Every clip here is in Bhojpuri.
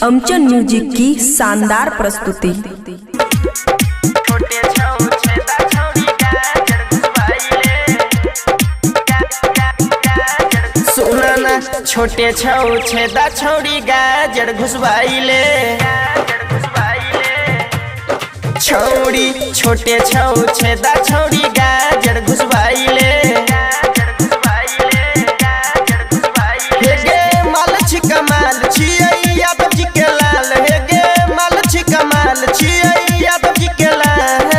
अमचन म्यूजिक की शानदार प्रस्तुति। छोटे छौ छेदा छौड़ी गाजर घुसवाइले छौड़ी छोटे छौ छेदा छौड़ी गाजर घुसवाइले हे गे माल छी कमाल छियै यादव जी के लाल हे गे माल छी कमाल छियै यादव जी के लाल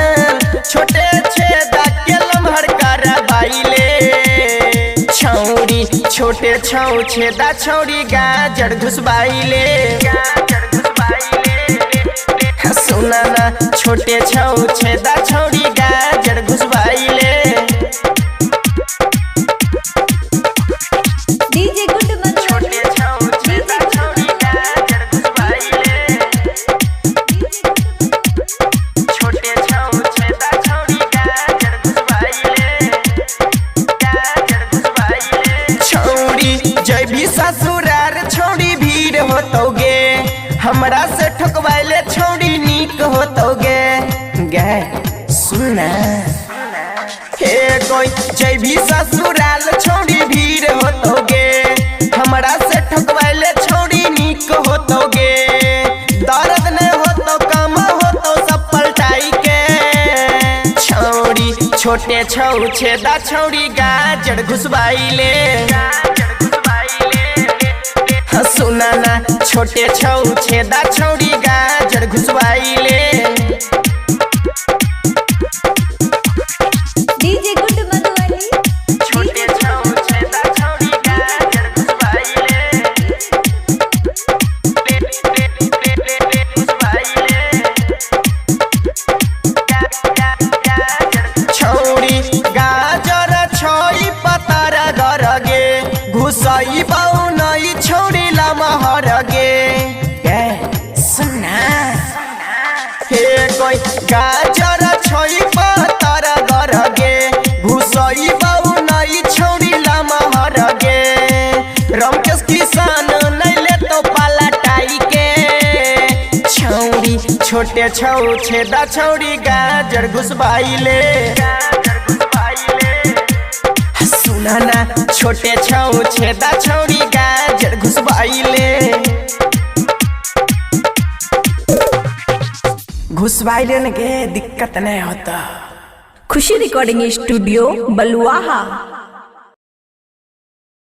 छोटे छेदा के लम्हर करवाइले छौड़ी छोटे छौ छेदा छौड़ी गाजर घुसवाइले सुना ना छोटे छौ छेदा छौड़ी गाजर घुसवाइले डीजे गुड मन छोटे छौ छेदा छौड़ी गाजर घुसवाइले छोटे छौ छेदा छौड़ी गाजर घुसवाइले छौड़ी जय भी ससुरार छौड़ी भीड़ होतोगे हमरा से ठोकवाइले छौड़ी नीक होतोगे गे सुना हे कोई जय भी ससुराल छौड़ी भीड़ होतोगे हमरा से ठोकवाइले छौड़ी नीक होतोगे दर्द ने होतो कम होतो सब पलटाई के छौड़ी छोटे छौ छेदा छौड़ी गाजर घुसवाइले सुना ना छोटे छौ छेदा छौड़ी गाजर घुसवाइले डीजे गुड मधुबनी छोटे छौ छेदा छौड़ी गाजर घुसवाइले छौड़ी गाजर छोई पतर गरगे घुसई बाउ नई छौड़ी लमहर गे सुना हे कोई गाजर छोई पतर गरगे घुसई बाउ नई छौड़ी लमहर गे रमकेश किसान नहीं ले तो पलटाई के छौड़ी छोटे छौ छेदा छौड़ी गाजर घुसवाइले सुना ना छोटे छौ छेदा छौड़ी गाजर घुसवाइले घुसवाइले न के दिक्कत नहीं होता। खुशी रिकॉर्डिंग स्टूडियो बलुआहा।